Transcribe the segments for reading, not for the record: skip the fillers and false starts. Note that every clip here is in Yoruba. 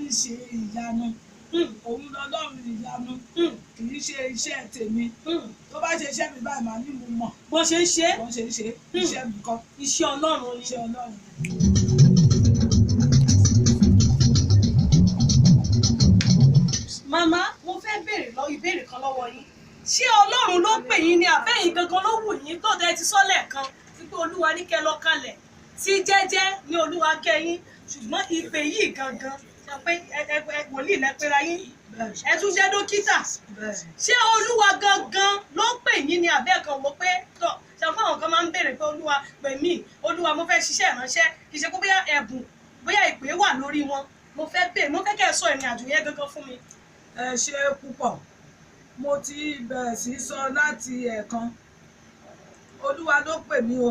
ń ṣe ìyanu òun lọ́lọ́run ìyanu kì í ṣe iṣẹ́ tèmi tó bá ṣe iṣẹ́ mi báyìí màá ní mo mọ̀ bó ṣe ń ṣe iṣẹ́ mi kọ́ iṣẹ́ Ọlọ́run ni. iṣẹ́ Ọlọ́run. Màmá mo fẹ́ ìbéèrè kan lọ́wọ́ yín ṣé Ọlọ́run ló pè yín ni àbẹ́yìn gangan ló wù yín tó dẹ ti sọ́lẹ̀ kan wípé Olúwa ní kẹ́ lọ kalẹ̀ tí jẹ́jẹ́ ní Olúwa kẹ́yìn ṣùgbọ́n ìpè yìí gangan ṣe pé wòlíì lẹ́pẹ́ra yín ẹ tún jẹ́ dókítà ṣé Olúwa gangan ló pè yín ni àbẹ́ kan wò pé tọ̀ ṣe fún àwọn kan máa ń béèrè pé Olúwa pè mí Olúwa mo fẹ́ ṣiṣẹ́ ìránṣẹ́ kì í ṣe pé bóyá ẹ̀bùn bóyá ìpè wà lórí wọn mo fẹ́ kẹ́ ẹ sọ ìrìn àjò yẹn gangan fún mi. Ẹ ṣé púpọ̀ mo ti bẹ̀rẹ̀ sí sọ láti ẹ̀ẹ̀kan Olúwa ló pè mí o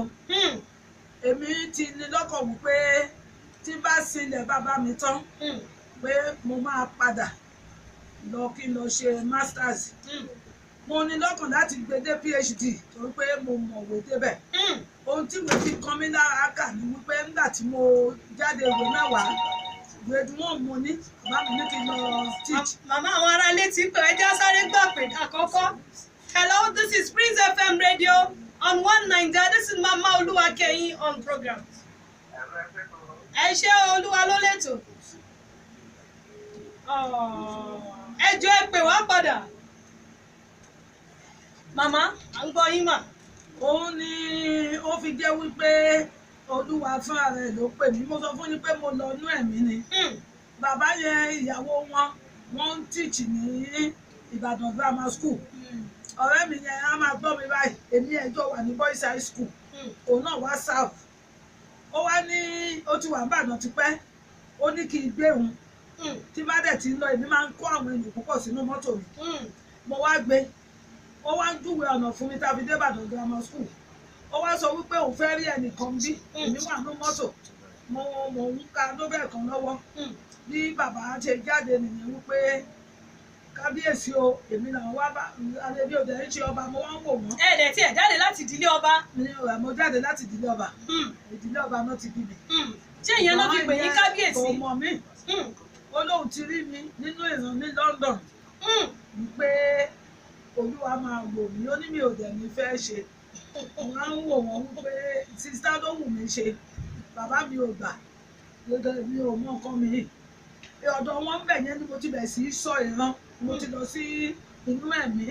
èmi ti ní lọ́kàn wípé tí bá sílẹ̀ bàbá mi tán pé mo máa padà lọ kí n lọ ṣe masters mo ní lọ́kàn láti gbé dé PhD torí pé mo mọ̀wé débẹ̀ ohun tí mo fi kan mí lára kà ní wípé nígbà tí mo jáde ìwé mẹ́wàá grade 1 mo ní bàbá mi ní kí n lọ teach. Màmá àwọn ará ilé ti pè ẹjọ́ sáré gbà pé àkọ́kọ́. Hello, this is Prince FM Radio on One Naija. This is Mama Oluwakeyin on program. Ẹ ṣé Olúwa ló lẹ́tò. Ẹjọ́ ẹ pè wá padà. Màmá, à ń gbọ́ yín mà. Òun ni ó fi jẹ́ wípé Olúwa fún ara ẹ̀ ló pè mí mo sọ fún yín pé mo lọ inú ẹ̀mí ni bàbá yẹn ìyàwó wọn ń teach ní Ìbàdàn grammar school ọ̀rẹ́ mi yẹn á máa gbọ́ mi báyìí èmi ẹjọ́ wà ní boys high school òun náà wá south ó wá ní ó ti wà ní Ìbàdàn tipẹ́ ó ní kí n gbé òun tí bá dẹ̀ ti ń lọ èmi máa ń kó àwọn ènìyàn púpọ̀ sínú mọ́tò mi mo wá gbé ó wá ń júwe ọ̀nà fún mi tàbí dé Ìbàdàn grammar school ó wá sọ wípé òun fẹ́ rí ẹnìkan bí èmi wà ní mọ́tò mo ń ka nobel kan lọ́wọ́ bí bàbá ṣe jáde nìyẹn wípé kábíyèsí o èmi làwọn wá bá alẹ́bí òde ń ṣe ọba mo wá ń wò wọ́n. Ẹ̀ẹ́dẹ̀ tí ẹ̀ jáde láti ìdílé ọba. Mo jáde láti ìdílé ọba ìdílé ọba náà ti bí mi. Ṣé ìyẹn ló fi pè yín kábíyèsí? Kò mọ̀ mí ó lóun ti rí mi nínú ìran ní London wípé Olúwa máa wò mí ó ní mi ò dẹ̀ ní fẹ́ ṣe wọ́n á ń wò wọ́n wípé sísá ló wù mí ṣe bàbá mi ò gbà gẹ́gẹ́ mi ò mọ nǹkan mi ọ̀dọ̀ wọn bẹ̀ yẹn ni mo ti bẹ̀ sí sọ ìran mo ti lọ sí inú ẹ̀mí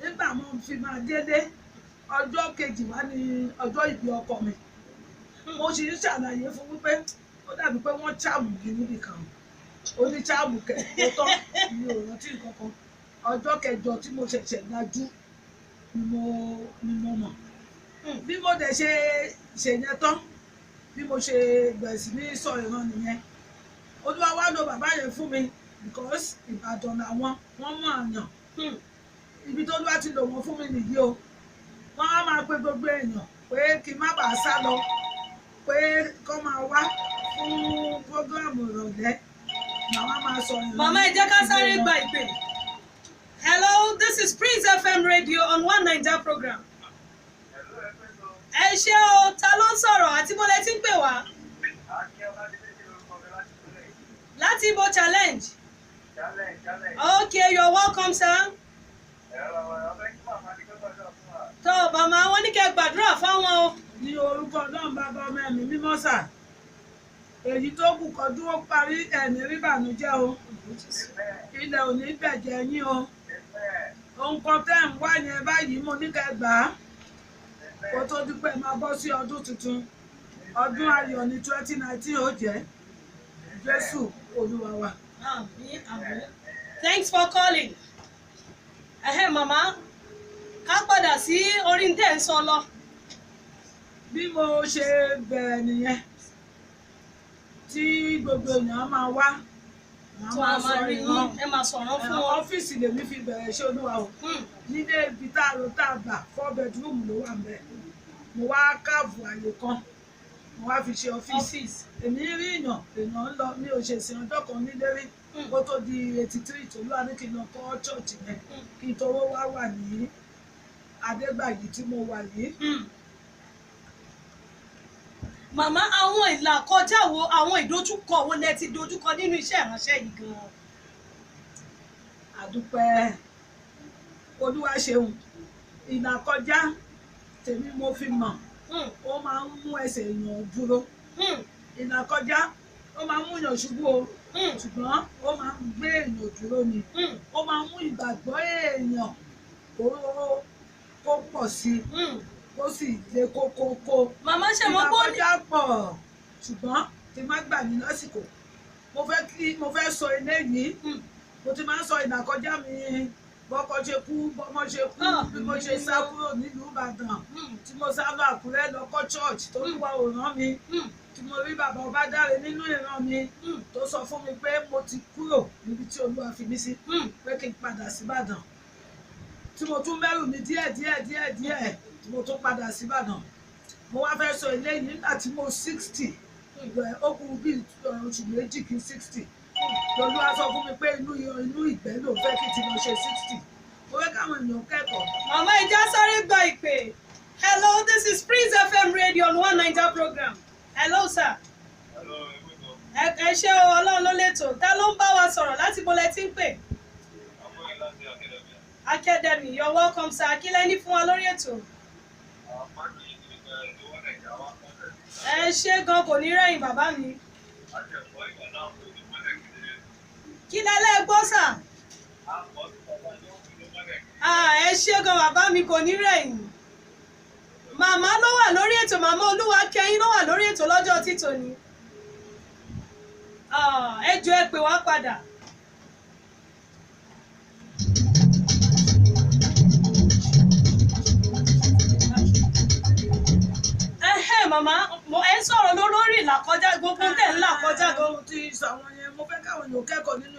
nígbà mo fi máa délé ọjọ́ kejì wá ní ọjọ́ ìbí ọkọ mi mo sì ń ṣàlàyé fún wípé ó dàbí pé wọ́n cháàmù mi níbì kan ó ní cháàmù kẹ̀kẹ́ tó tán mi ò rántí nǹkan kan ọjọ́ kẹjọ tí mo ṣẹ̀ṣẹ̀ lajú ni mo mọ̀ bí mo dẹ̀ ṣe yẹn tán bí mo ṣe bẹ̀rẹ̀ sí ní sọ ìran nìyẹn Olúwa wá lo bàbá yẹn fún mi because Ìbàdàn làwọn wọ́n mọ̀ àyàn ibi tó Olúwa ti lò wọ́n fún mi nìyí o wọ́n á máa pe gbogbo èèyàn pé kí n má bàa sá lọ pé kọ́ máa wá fún prógráàmù ìrọ̀lẹ́ màá máa sọ ìran. Màmá ẹ jẹ́ ká sáré gba ìpè. Hello, this is Prince FM Radio on One Naija program. Ẹ ṣé o, ta ló ń sọ̀rọ̀ àti bó lẹ ti ń pè wá? Láti Ibo challenge. Okay, you're welcome, sir. Tó bàmá wọn ní kẹ́ gbàdúrà fáwọn o. Ní orúkọ náà bàbá ọmọ ẹ̀mí mímọ́ sà. Èyí tó kù kọjú ó parí ẹ̀mí rí bànújẹ́ o. Ilẹ̀ ò ní bẹ̀jẹ̀ yín o. Ohun kan tẹ́ ń wá yẹn báyìí mo ní kẹ́ gbà á. Kó tó dúpẹ́ máa bọ́ sí ọdún tuntun. Ọdún ayọ̀ ní 2019 ó jẹ́. Jésù Olúwa wa. Àmín, àmín. Thanks for calling. Màmá, ká padà sí orí tẹ́ ń sọ lọ. Bí mo ṣe bẹ̀rẹ̀ nìyẹn tí gbogbo èèyàn máa wá máa sọ ìran ẹ máa sọ̀rọ̀ fún wọn. ọ́fíìsì lèmi fi bẹ̀rẹ̀ ṣé Olúwa o nílé ibi tá a ro tá a gbà 4 bedroom ló wà ńbẹ̀ mo wá káàbù àyè kan mo wá fi ṣe ọ́fíìsì èmi rí èèyàn ń lọ mi ò ṣe ìsìn ọjọ́ kan nílé rí kó tó di 83 tó lọ́wọ́ ní kí n lọ kọ́ ṣọ́ọ̀ṣì yẹn kí n tó wá wà ní Adégbàyí tí mo wà yìí. màmá àwọn ìlàkọjá wo àwọn ìdojúkọ wo lẹ ti dojúkọ nínú iṣẹ́ ìránṣẹ́ yìí gan-an. àdúpẹ́ olúwa ṣeun ìlàkọjá tèmi mo fi mọ̀ ó máa ń mú ẹsẹ̀ èèyàn dúró ìlàkọjá ó máa ń mú èèyàn ṣubú o ṣùgbọ́n ó máa ń gbé èèyàn dúró ni ó máa ń mú ìgbàgbọ́ èèyàn kó pọ̀ sí i ó sì lé kókókó. màmá ṣe mo gbọ́ ní. ìlàkọjá pọ̀ ṣùgbọ́n tí má gbà mí lásìkò mo fẹ́ sọ eléyìí mo ti máa ń sọ ìlàkọjá mi bọ́kọ ṣe kú bọ́mọ ṣe kú bí mo ṣe sá kúrò nílùú Ìbàdàn tí mo sá lọ Àkúrẹ́ lọ kọ́ church tó ń wá òràn mi tí mo rí bàbá Ọbádáre nínú ìran mi tó sọ fún mi pé mo ti kúrò níbi tí Olúwa fi mí sí pé kí n padà sí Ìbàdàn tí mo tún mẹ́rù mi díẹ̀ tí mo tún padà sí Ìbàdàn mo wá fẹ́ sọ eléyìí nígbà tí mo 60 ó kù bí oṣù méjì kí 60 Olúwa sọ fún mi pé inú ìgbẹ́ ló fẹ́ kí n ti lọ ṣe 60 mo fẹ́ káwọn èèyàn kẹ́kọ̀ọ́. màmá ìjà sáré gba ìpè. Hello, this is Prince FM radio on One Naija program. Hello sir. Hello, ẹ ṣé o Ọlọ́run ló lẹ́tọ̀ ta ló ń bá wa sọ̀rọ̀ láti bo lẹ ti ń pè. Academy, you're welcome sir. Kí lẹ ní fún wa lórí ètò. Ẹ ṣé gan kò ní rẹ̀yìn bàbá mi. Kí lẹ́lẹ́ gbọ́ sà? Ẹ ṣé gan bàbá mi kò ní rẹ̀yìn. Màmá ló wà lórí ètò, màmá Olúwakẹ́yìn ló wà lórí ètò lọ́jọ́ títòní. Ẹ jọ̀ọ́ ẹ pè wá padà. Màmá ẹ sọ̀rọ̀ lórí ìlàkọjá gbogbo tẹ̀ ń là kọjá gan. mo ti sọ àwọn yẹn mo fẹ́ káwọn èèyàn kẹ́kọ̀ọ́ nínú